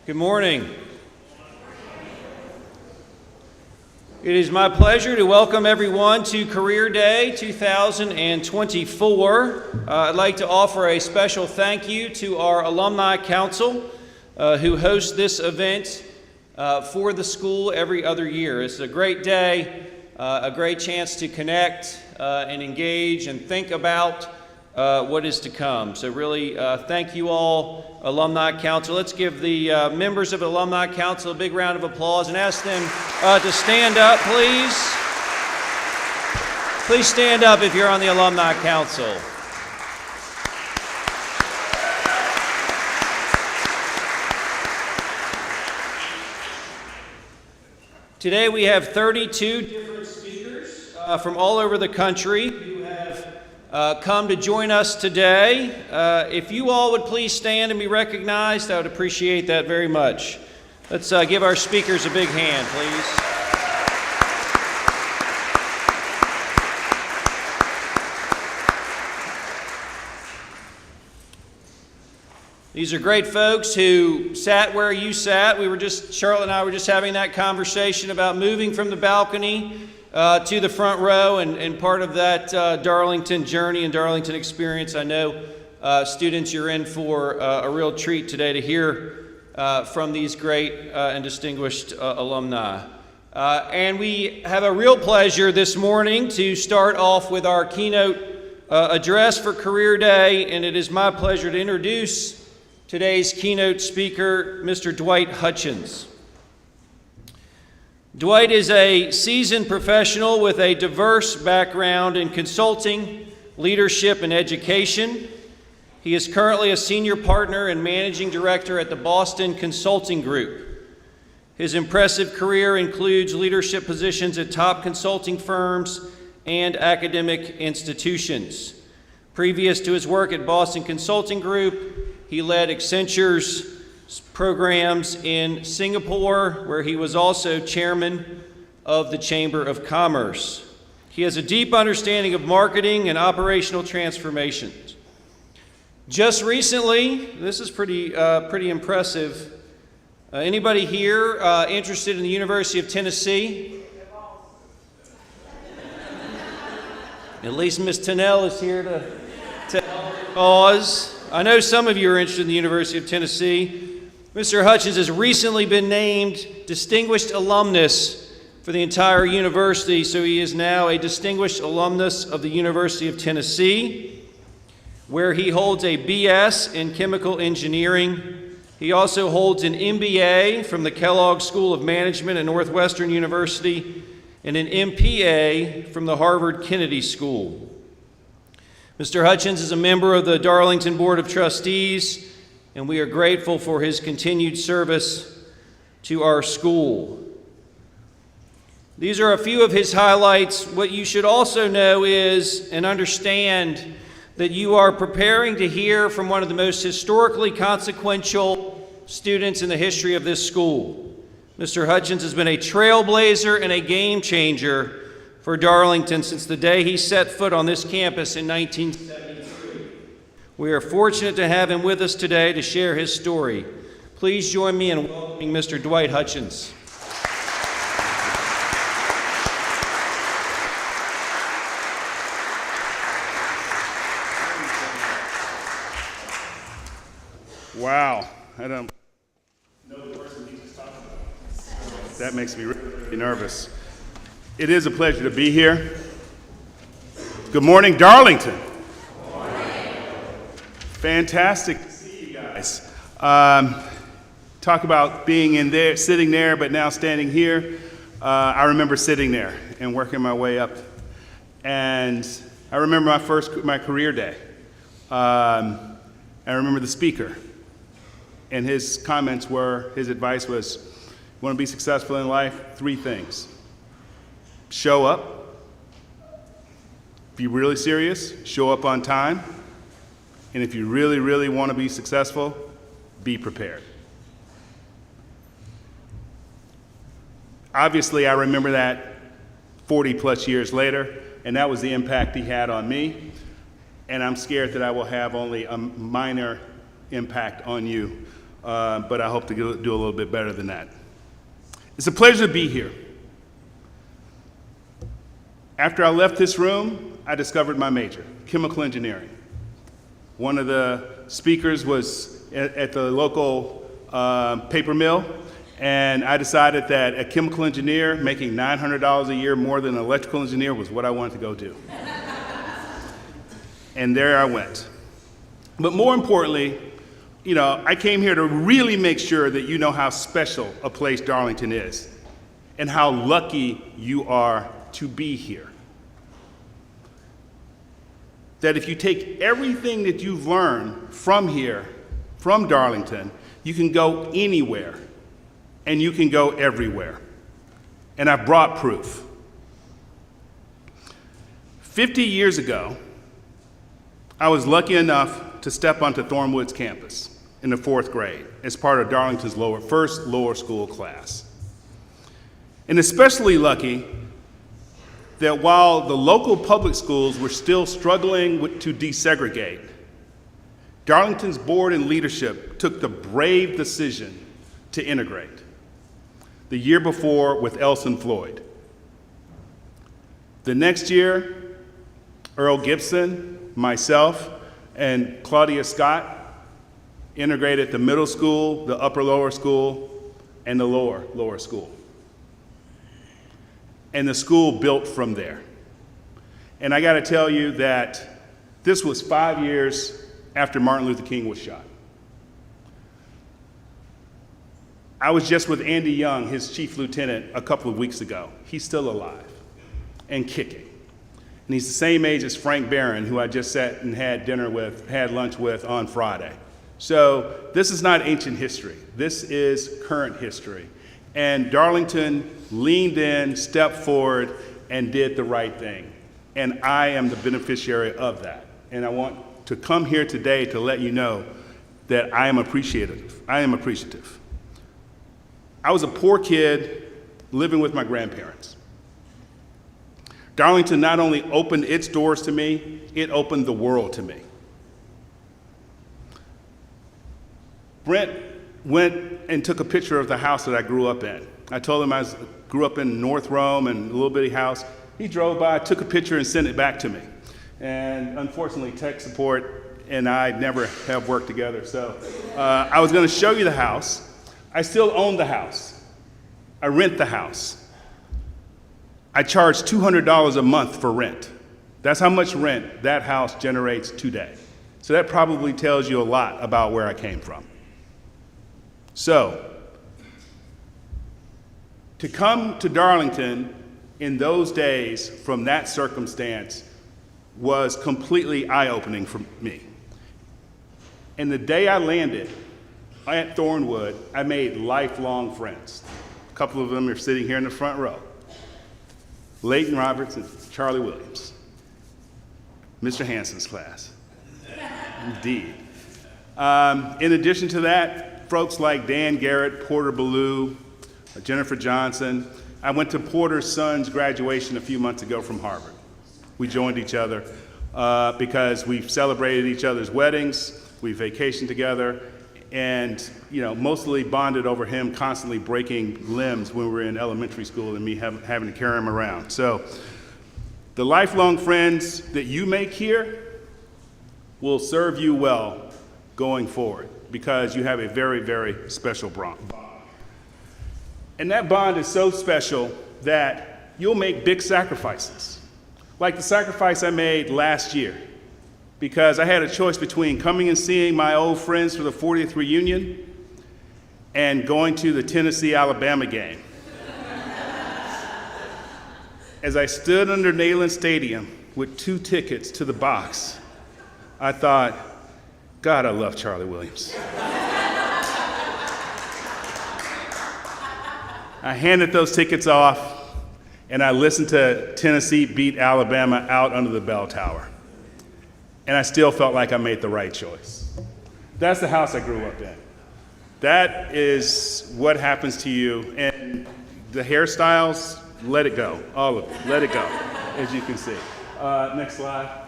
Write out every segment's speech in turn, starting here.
Good morning. It is my pleasure to welcome everyone to Career Day 2024. I'd like to offer a special thank you to our Alumni Council who hosts this event for the school every other year. It's a great day, a great chance to connect and engage and think about what is to come. So really, thank you all, Alumni Council. Let's give the members of the Alumni Council a big round of applause and ask them to stand up, please. Please stand up if you're on the Alumni Council. Today we have 32 different speakers from all over the country who have come to join us today. If you all would please stand and be recognized, I would appreciate that very much. Let's give our speakers a big hand, please. These are great folks who sat where you sat. Charlotte and I were just having that conversation about moving from the balcony to the front row, and part of that Darlington journey and Darlington experience. I know students, you're in for a real treat today to hear from these great and distinguished alumni. And we have a real pleasure this morning to start off with our keynote address for Career Day, and it is my pleasure to introduce today's keynote speaker, Mr. Dwight Hutchins. Dwight is a seasoned professional with a diverse background in consulting, leadership, and education. He is currently a senior partner and managing director at the Boston Consulting Group. His impressive career includes leadership positions at top consulting firms and academic institutions. Previous to his work at Boston Consulting Group, he led Accenture's programs in Singapore, where he was also chairman of the Chamber of Commerce. He has a deep understanding of marketing and operational transformations. Just recently, this is pretty impressive. Anybody here interested in the University of Tennessee? At least Ms. Tennell is here to cause. I know some of you are interested in the University of Tennessee. Mr. Hutchins has recently been named Distinguished Alumnus for the entire university, so he is now a Distinguished Alumnus of the University of Tennessee, where he holds a BS in Chemical Engineering. He also holds an MBA from the Kellogg School of Management at Northwestern University and an MPA from the Harvard Kennedy School. Mr. Hutchins is a member of the Darlington Board of Trustees, and we are grateful for his continued service to our school. These are a few of his highlights. What you should also know is and understand that you are preparing to hear from one of the most historically consequential students in the history of this school. Mr. Hutchins has been a trailblazer and a game changer for Darlington since the day he set foot on this campus in 1973. We are fortunate to have him with us today to share his story. Please join me in welcoming Mr. Dwight Hutchins. Wow, I don't know the person he just talked about. That makes me really nervous. It is a pleasure to be here. Good morning, Darlington. Fantastic to see you guys. Talk about being in there, sitting there, but now standing here. I remember sitting there and working my way up. And I remember my career day. I remember the speaker. And his advice was, you want to be successful in life? 3 things. Show up. Be really serious. Show up on time. And if you really, really want to be successful, be prepared. Obviously, I remember that 40 plus years later, and that was the impact he had on me. And I'm scared that I will have only a minor impact on you but I hope to do a little bit better than that. It's a pleasure to be here. After I left this room, I discovered my major, chemical engineering. One of the speakers was at the local paper mill, and I decided that a chemical engineer making $900 a year more than an electrical engineer was what I wanted to go do. And there I went. But more importantly, I came here to really make sure that you know how special a place Darlington is and how lucky you are to be here. That if you take everything that you've learned from here, from Darlington, you can go anywhere and you can go everywhere. And I brought proof. 50 years ago, I was lucky enough to step onto Thornwood's campus in the 4th grade as part of Darlington's first lower school class. And especially lucky that while the local public schools were still struggling to desegregate, Darlington's board and leadership took the brave decision to integrate. The year before with Elson Floyd. The next year, Earl Gibson, myself, and Claudia Scott integrated the middle school, the upper lower school, and the lower school. And the school built from there. And I got to tell you that this was 5 years after Martin Luther King was shot. I was just with Andy Young, his chief lieutenant, a couple of weeks ago. He's still alive and kicking. And he's the same age as Frank Barron, who I just sat and had lunch with on Friday. So this is not ancient history. This is current history. And Darlington leaned in, stepped forward, and did the right thing. And I am the beneficiary of that. And I want to come here today to let you know that I am appreciative. I am appreciative. I was a poor kid living with my grandparents. Darlington not only opened its doors to me, it opened the world to me. Brent went and took a picture of the house that I grew up in. I told him I grew up in North Rome and a little bitty house. He drove by, took a picture, and sent it back to me. And unfortunately, tech support and I never have worked together. So I was going to show you the house. I still own the house. I rent the house. I charge $200 a month for rent. That's how much rent that house generates today. So that probably tells you a lot about where I came from. So, to come to Darlington in those days from that circumstance was completely eye-opening for me. And the day I landed at Thornwood, I made lifelong friends. A couple of them are sitting here in the front row. Leighton Roberts and Charlie Williams. Mr. Hanson's class. Indeed. In addition to that, folks like Dan Garrett, Porter Ballou, Jennifer Johnson. I went to Porter's son's graduation a few months ago from Harvard. We joined each other because we've celebrated each other's weddings, we vacationed together, and mostly bonded over him constantly breaking limbs when we were in elementary school and me having to carry him around. So the lifelong friends that you make here will serve you well going forward because you have a very, very special bond. And that bond is so special that you'll make big sacrifices, like the sacrifice I made last year, because I had a choice between coming and seeing my old friends for the 40th reunion and going to the Tennessee-Alabama game. As I stood under Neyland Stadium with 2 tickets to the box, I thought, God, I love Charlie Williams. I handed those tickets off, and I listened to Tennessee beat Alabama out under the bell tower. And I still felt like I made the right choice. That's the house I grew up in. That is what happens to you. And the hairstyles, let it go, all of it, let it go, as you can see. Next slide.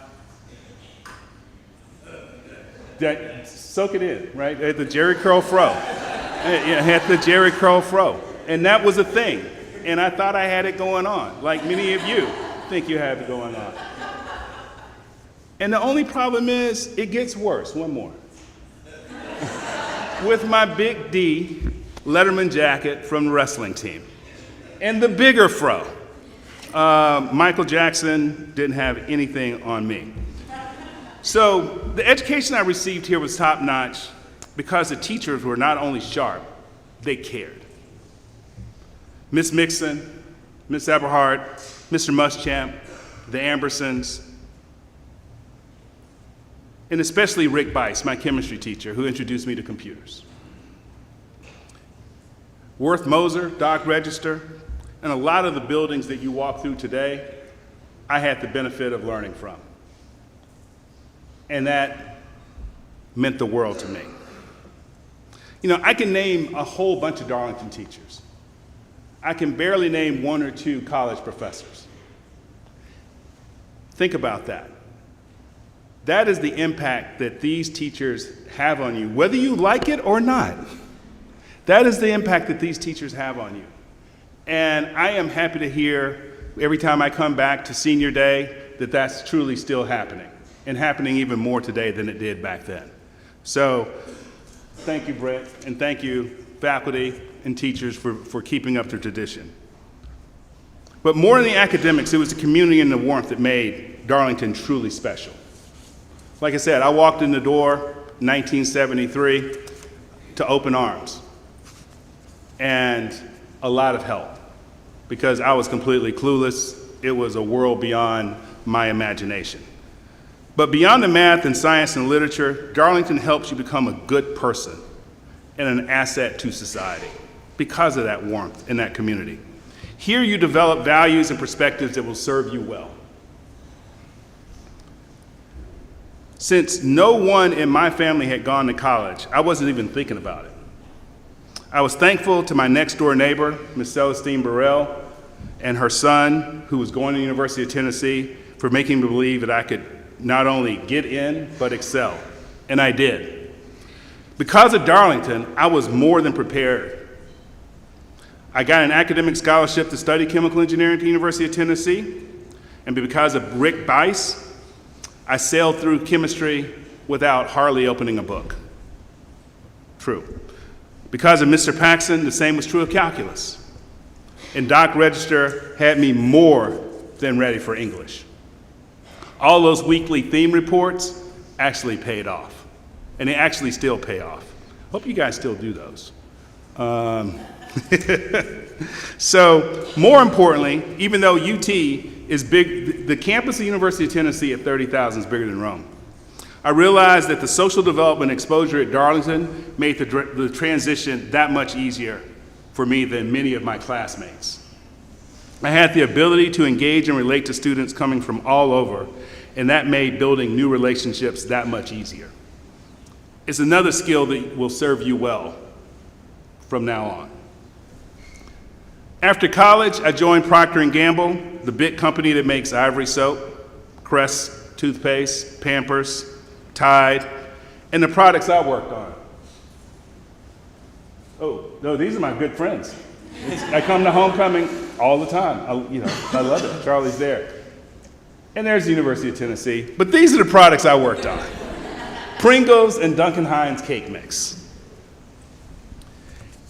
Soak it in, right? At the Jerry Curl Fro. Yeah, had the Jerry Curl Fro. And that was a thing. And I thought I had it going on, like many of you think you have it going on. And the only problem is, it gets worse. One more. With my big D Letterman jacket from the wrestling team. And the bigger fro. Michael Jackson didn't have anything on me. So the education I received here was top notch because the teachers were not only sharp, they cared. Miss Mixon, Miss Eberhardt, Mr. Muschamp, the Ambersons, and especially Rick Bice, my chemistry teacher, who introduced me to computers. Worth Moser, Doc Register, and a lot of the buildings that you walk through today, I had the benefit of learning from. And that meant the world to me. You know, I can name a whole bunch of Darlington teachers. I can barely name one or two college professors. Think about that. That is the impact that these teachers have on you, whether you like it or not. That is the impact that these teachers have on you. And I am happy to hear every time I come back to senior day that that's truly still happening, and happening even more today than it did back then. So thank you, Brett, and thank you, faculty and teachers, for keeping up the tradition. But more than the academics, it was the community and the warmth that made Darlington truly special. Like I said, I walked in the door 1973 to open arms and a lot of help because I was completely clueless. It was a world beyond my imagination. But beyond the math and science and literature, Darlington helps you become a good person and an asset to society because of that warmth in that community. Here you develop values and perspectives that will serve you well. Since no one in my family had gone to college, I wasn't even thinking about it. I was thankful to my next door neighbor, Ms. Celestine Burrell, and her son, who was going to the University of Tennessee, for making me believe that I could not only get in, but excel. And I did. Because of Darlington, I was more than prepared. I got an academic scholarship to study chemical engineering at the University of Tennessee, and because of Rick Bice, I sailed through chemistry without hardly opening a book. True. Because of Mr. Paxson, the same was true of calculus. And Doc Register had me more than ready for English. All those weekly theme reports actually paid off. And they actually still pay off. Hope you guys still do those. So, more importantly, even though UT is big, the campus of the University of Tennessee at 30,000 is bigger than Rome. I realized that the social development exposure at Darlington made the transition that much easier for me than many of my classmates. I had the ability to engage and relate to students coming from all over, and that made building new relationships that much easier. It's another skill that will serve you well from now on. After college, I joined Procter & Gamble, the big company that makes Ivory soap, Crest toothpaste, Pampers, Tide, and the products I worked on. Oh, no, these are my good friends. I come to homecoming all the time. I love it. Charlie's there. And there's the University of Tennessee. But these are the products I worked on. Pringles and Duncan Hines cake mix.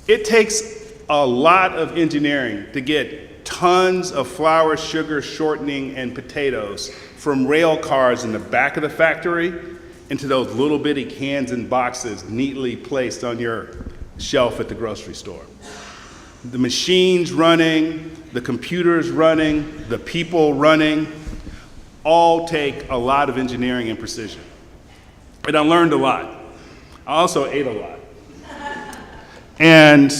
It takes a lot of engineering to get tons of flour, sugar, shortening, and potatoes from rail cars in the back of the factory into those little bitty cans and boxes neatly placed on your shelf at the grocery store. The machines running, the computers running, the people running, all take a lot of engineering and precision. And I learned a lot. I also ate a lot. And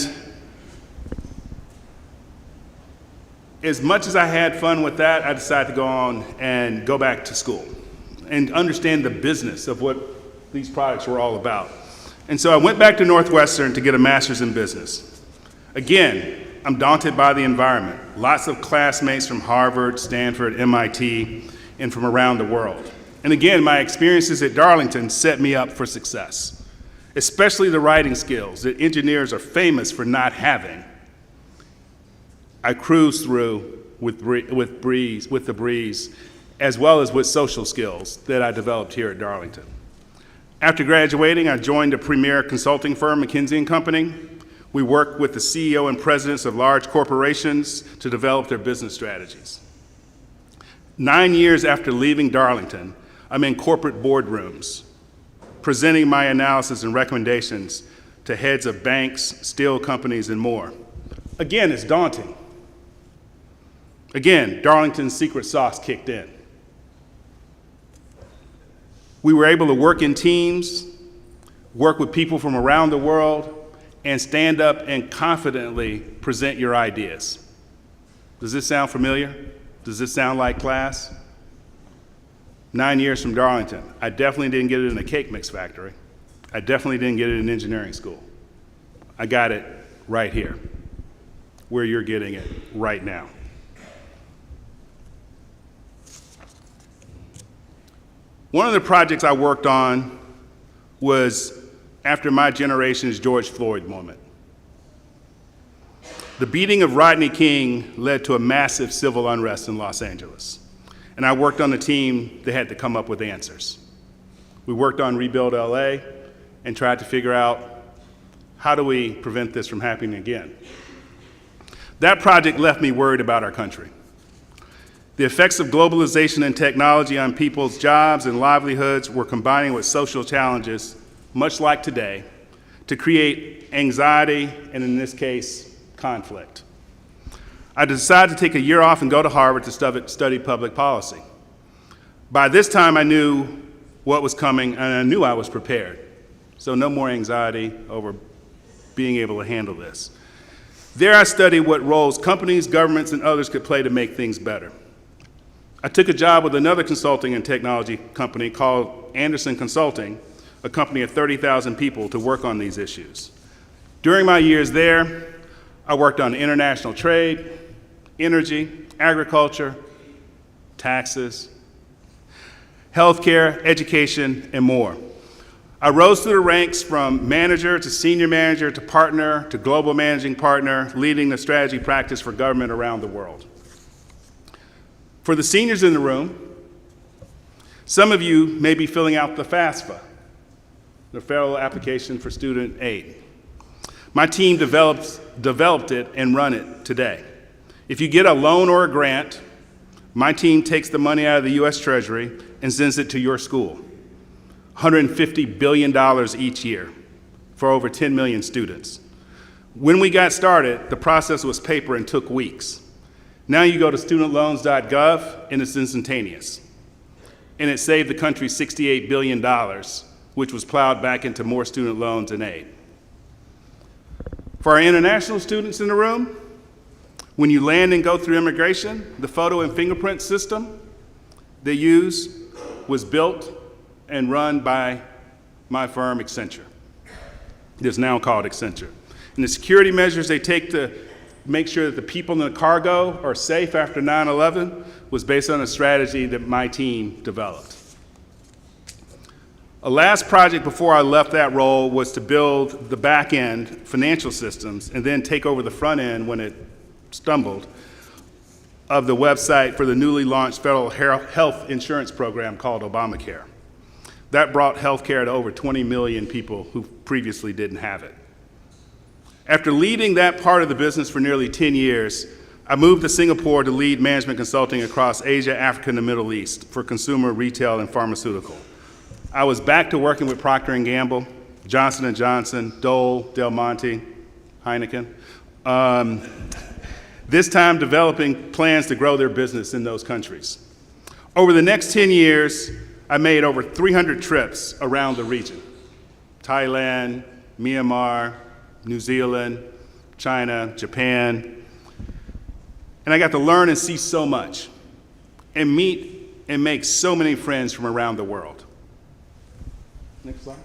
as much as I had fun with that, I decided to go on and go back to school and understand the business of what these products were all about. And so I went back to Northwestern to get a master's in business. Again, I'm daunted by the environment. Lots of classmates from Harvard, Stanford, MIT, and from around the world. And again, my experiences at Darlington set me up for success, especially the writing skills that engineers are famous for not having. I cruised through with the breeze, as well as with social skills that I developed here at Darlington. After graduating, I joined a premier consulting firm, McKinsey & Company. We work with the CEO and presidents of large corporations to develop their business strategies. 9 years after leaving Darlington, I'm in corporate boardrooms, presenting my analysis and recommendations to heads of banks, steel companies, and more. Again, it's daunting. Again, Darlington's secret sauce kicked in. We were able to work in teams, work with people from around the world, and stand up and confidently present your ideas. Does this sound familiar? Does this sound like class? 9 years from Darlington. I definitely didn't get it in a cake mix factory. I definitely didn't get it in engineering school. I got it right here, where you're getting it right now. One of the projects I worked on was after my generation's George Floyd moment. The beating of Rodney King led to a massive civil unrest in Los Angeles, and I worked on a team that had to come up with answers. We worked on Rebuild LA and tried to figure out, how do we prevent this from happening again? That project left me worried about our country. The effects of globalization and technology on people's jobs and livelihoods were combining with social challenges, much like today, to create anxiety and, in this case, conflict. I decided to take a year off and go to Harvard to study public policy. By this time, I knew what was coming, and I knew I was prepared. So no more anxiety over being able to handle this. There I studied what roles companies, governments, and others could play to make things better. I took a job with another consulting and technology company called Anderson Consulting, a company of 30,000 people, to work on these issues. During my years there, I worked on international trade, energy, agriculture, taxes, healthcare, education, and more. I rose through the ranks from manager to senior manager to partner to global managing partner, leading the strategy practice for government around the world. For the seniors in the room, some of you may be filling out the FAFSA, the Federal Application for Student Aid. My team developed it and run it today. If you get a loan or a grant, my team takes the money out of the US Treasury and sends it to your school. $150 billion each year for over 10 million students. When we got started, the process was paper and took weeks. Now you go to studentloans.gov and it's instantaneous. And it saved the country $68 billion, which was plowed back into more student loans and aid. For our international students in the room, when you land and go through immigration, the photo and fingerprint system they use was built and run by my firm, Accenture. It is now called Accenture. And the security measures they take to make sure that the people in the cargo are safe after 9/11 was based on a strategy that my team developed. A last project before I left that role was to build the back end financial systems and then take over the front end when it stumbled of the website for the newly launched federal health insurance program called Obamacare. That brought health care to over 20 million people who previously didn't have it. After leading that part of the business for nearly 10 years, I moved to Singapore to lead management consulting across Asia, Africa, and the Middle East for consumer, retail, and pharmaceutical. I was back to working with Procter & Gamble, Johnson & Johnson, Dole, Del Monte, Heineken, this time developing plans to grow their business in those countries. Over the next 10 years, I made over 300 trips around the region: Thailand, Myanmar, New Zealand, China, Japan. And I got to learn and see so much and meet and make so many friends from around the world. Next slide.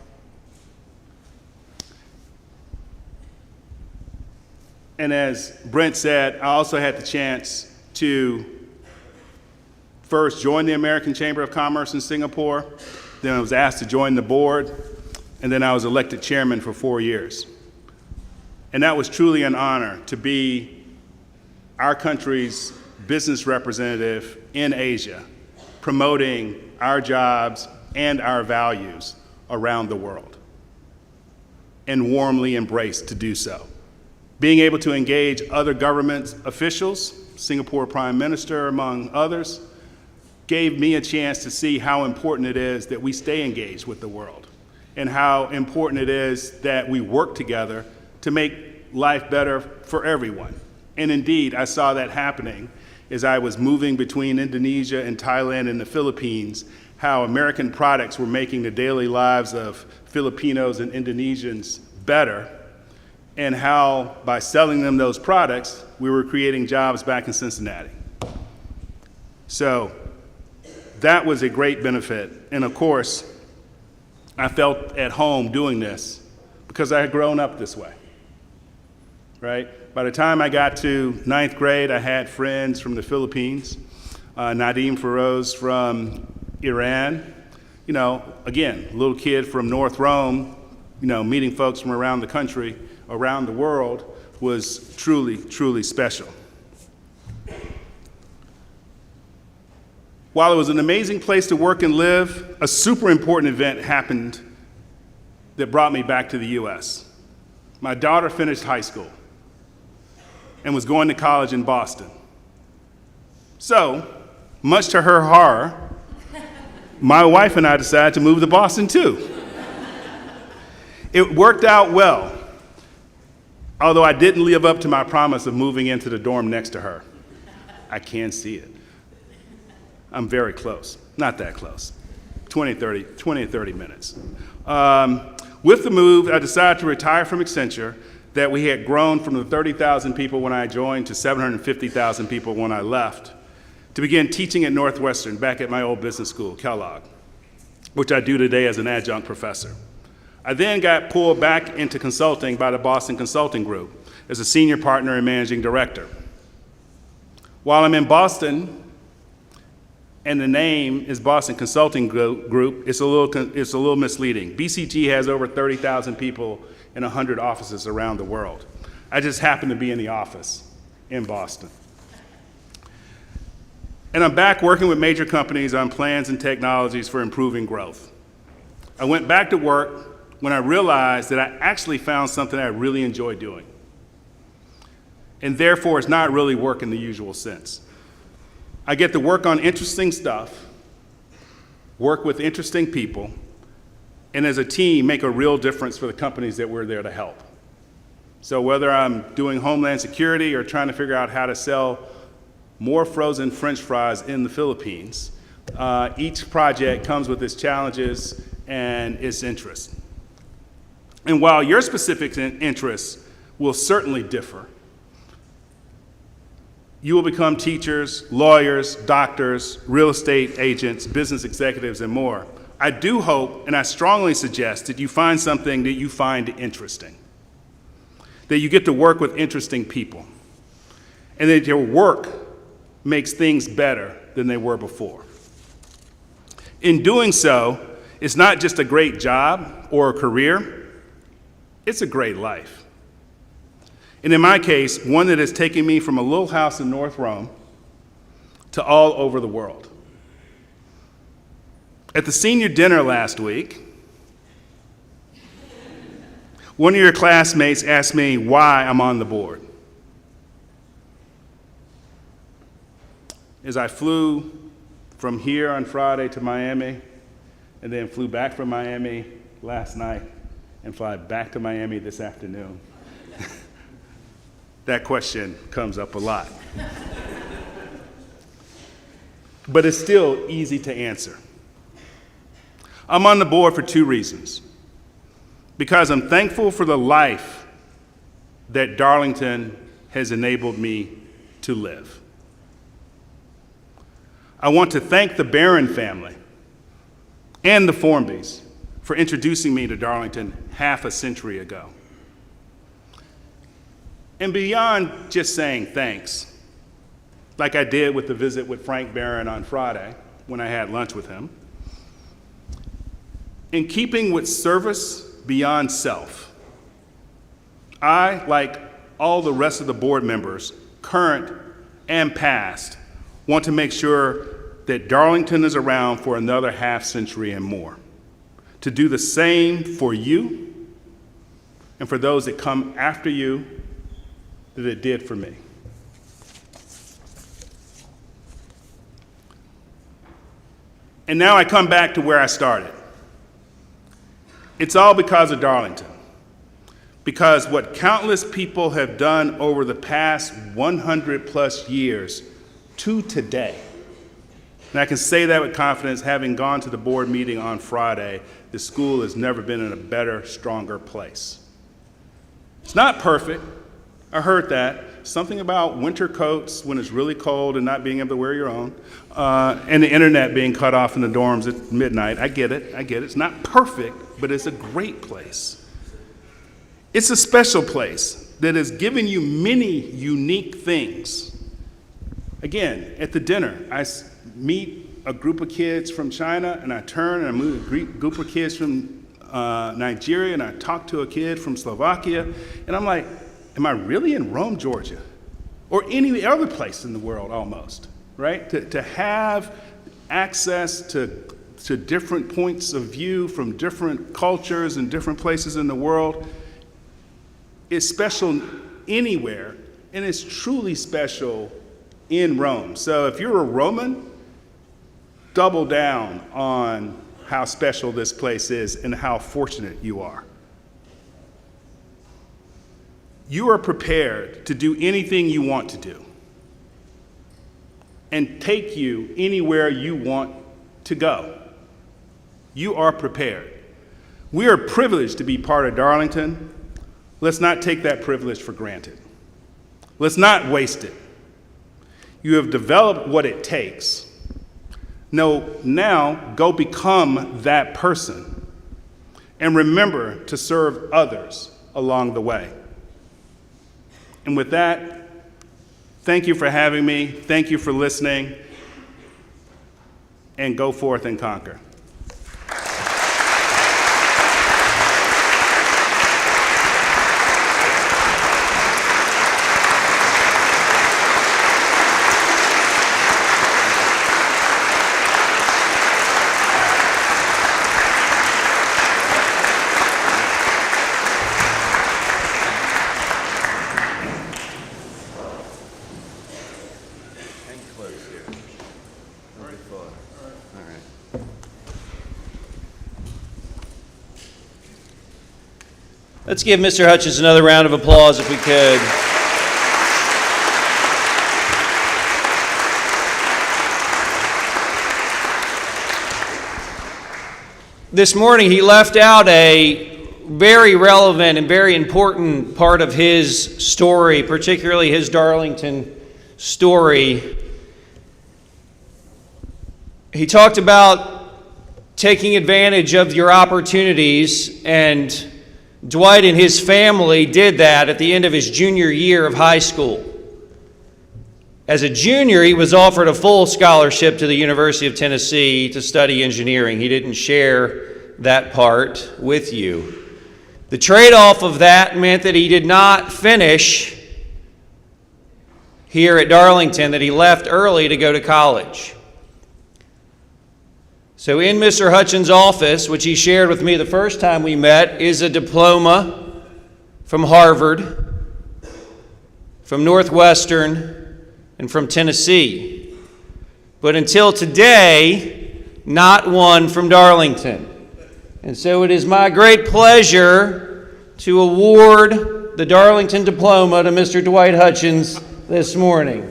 And as Brent said, I also had the chance to first joined the American Chamber of Commerce in Singapore, then I was asked to join the board, and then I was elected chairman for 4 years. And that was truly an honor to be our country's business representative in Asia, promoting our jobs and our values around the world, and warmly embraced to do so. Being able to engage other government officials, Singapore Prime Minister among others, gave me a chance to see how important it is that we stay engaged with the world, and how important it is that we work together to make life better for everyone. And indeed, I saw that happening as I was moving between Indonesia and Thailand and the Philippines, how American products were making the daily lives of Filipinos and Indonesians better, and how by selling them those products, we were creating jobs back in Cincinnati. So that was a great benefit. And of course, I felt at home doing this because I had grown up this way, right? By the time I got to 9th grade, I had friends from the Philippines, Nadim Feroz from Iran. You know, again, a little kid from North Rome, you know, meeting folks from around the country, around the world, was truly, truly special. While it was an amazing place to work and live, a super important event happened that brought me back to the US. My daughter finished high school and was going to college in Boston. So, much to her horror, my wife and I decided to move to Boston too. It worked out well, although I didn't live up to my promise of moving into the dorm next to her. I can see it. I'm very close, not that close, 20 or 30 minutes. With the move, I decided to retire from Accenture, that we had grown from the 30,000 people when I joined to 750,000 people when I left, to begin teaching at Northwestern, back at my old business school, Kellogg, which I do today as an adjunct professor. I then got pulled back into consulting by the Boston Consulting Group as a senior partner and managing director. While I'm in Boston, and the name is Boston Consulting Group, it's a little misleading. BCG has over 30,000 people in 100 offices around the world. I just happen to be in the office in Boston. And I'm back working with major companies on plans and technologies for improving growth. I went back to work when I realized that I actually found something I really enjoy doing. And therefore, it's not really work in the usual sense. I get to work on interesting stuff, work with interesting people, and as a team, make a real difference for the companies that we're there to help. So whether I'm doing Homeland Security or trying to figure out how to sell more frozen French fries in the Philippines, each project comes with its challenges and its interests. And while your specific interests will certainly differ, you will become teachers, lawyers, doctors, real estate agents, business executives, and more. I do hope, and I strongly suggest, that you find something that you find interesting, that you get to work with interesting people, and that your work makes things better than they were before. In doing so, it's not just a great job or a career, it's a great life. And in my case, one that has taken me from a little house in North Rome to all over the world. At the senior dinner last week, one of your classmates asked me why I'm on the board. As I flew from here on Friday to Miami, and then flew back from Miami last night, and fly back to Miami this afternoon, that question comes up a lot. But it's still easy to answer. I'm on the board for 2 reasons. Because I'm thankful for the life that Darlington has enabled me to live. I want to thank the Barron family and the Formbys for introducing me to Darlington half a century ago. And beyond just saying thanks, like I did with the visit with Frank Barron on Friday when I had lunch with him. In keeping with service beyond self, I, like all the rest of the board members, current and past, want to make sure that Darlington is around for another half century and more, to do the same for you and for those that come after you that it did for me. And now I come back to where I started. It's all because of Darlington. Because what countless people have done over the past 100 plus years to today, and I can say that with confidence, having gone to the board meeting on Friday, the school has never been in a better, stronger place. It's not perfect. I heard that. Something about winter coats when it's really cold and not being able to wear your own, and the internet being cut off in the dorms at midnight. I get it. It's not perfect, but it's a great place. It's a special place that has given you many unique things. Again, at the dinner, I meet a group of kids from China, and I turn and I meet a group of kids from Nigeria, and I talk to a kid from Slovakia, and I'm like, am I really in Rome, Georgia? Or any other place in the world almost, right? To have access to different points of view from different cultures and different places in the world is special anywhere, and it's truly special in Rome. So if you're a Roman, double down on how special this place is and how fortunate you are. You are prepared to do anything you want to do and take you anywhere you want to go. You are prepared. We are privileged to be part of Darlington. Let's not take that privilege for granted. Let's not waste it. You have developed what it takes. Now go become that person and remember to serve others along the way. And with that, thank you for having me. Thank you for listening. And go forth and conquer. Let's give Mr. Hutchins another round of applause if we could. This morning he left out a very relevant and very important part of his story, particularly his Darlington story. He talked about taking advantage of your opportunities, and Dwight and his family did that at the end of his junior year of high school. As a junior, he was offered a full scholarship to the University of Tennessee to study engineering. He didn't share that part with you. The trade-off of that meant that he did not finish here at Darlington, that he left early to go to college. So in Mr. Hutchins' office, which he shared with me the first time we met, is a diploma from Harvard, from Northwestern, and from Tennessee. But until today, not one from Darlington. And so it is my great pleasure to award the Darlington diploma to Mr. Dwight Hutchins this morning.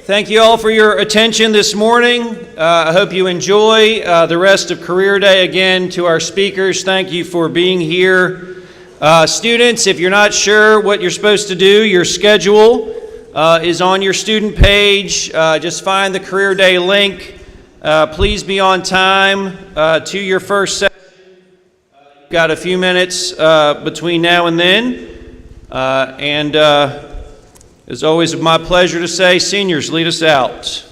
Thank you all for your attention this morning. I hope you enjoy the rest of Career Day. Again, to our speakers, thank you for being here. Students, if you're not sure what you're supposed to do, your schedule is on your student page. Just find the Career Day link. Please be on time to your first session. You've got a few minutes between now and then. It's always my pleasure to say, seniors, lead us out.